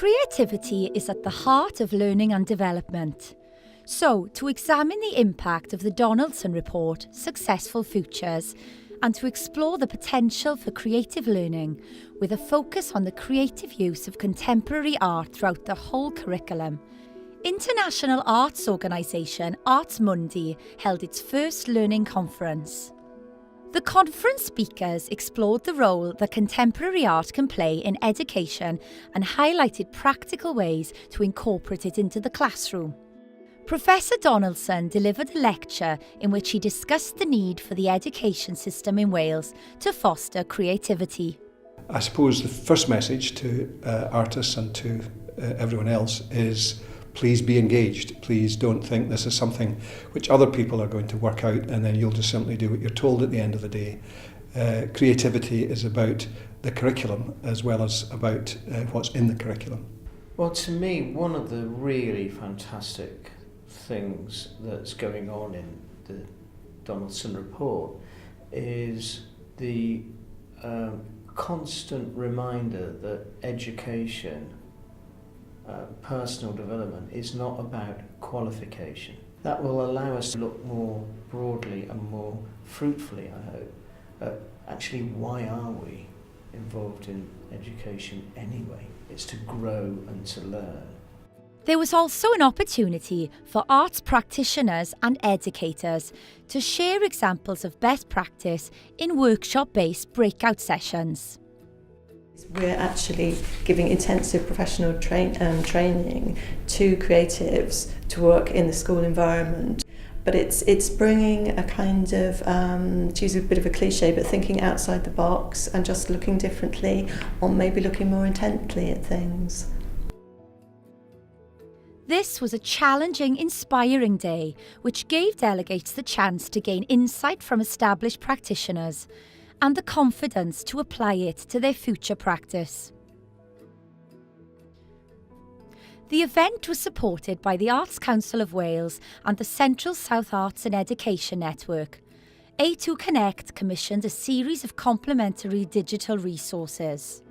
Creativity is at the heart of learning and development. So, to examine the impact of the Donaldson report, Successful Futures, and to explore the potential for creative learning with a focus on the creative use of contemporary art throughout the whole curriculum, international arts organisation Artes Mundi held its first learning conference. The conference speakers explored the role that contemporary art can play in education and highlighted practical ways to incorporate it into the classroom. Professor Donaldson delivered a lecture in which he discussed the need for the education system in Wales to foster creativity. I suppose the first message to artists and to everyone else is please be engaged. Please don't think this is something which other people are going to work out and then you'll just simply do what you're told at the end of the day. Creativity is about the curriculum as well as about what's in the curriculum. Well, to me, one of the really fantastic things that's going on in the Donaldson report is the constant reminder that education, personal development, is not about qualification. That will allow us to look more broadly and more fruitfully, I hope, at actually why are we involved in education anyway? It's to grow and to learn. There was also an opportunity for arts practitioners and educators to share examples of best practice in workshop-based breakout sessions. We're actually giving intensive professional training to creatives to work in the school environment. But it's bringing a kind of, to use a bit of a cliche, but thinking outside the box and just looking differently, or maybe looking more intently at things. This was a challenging, inspiring day, which gave delegates the chance to gain insight from established practitioners and the confidence to apply it to their future practice. The event was supported by the Arts Council of Wales and the Central South Arts and Education Network. A2 Connect commissioned a series of complementary digital resources.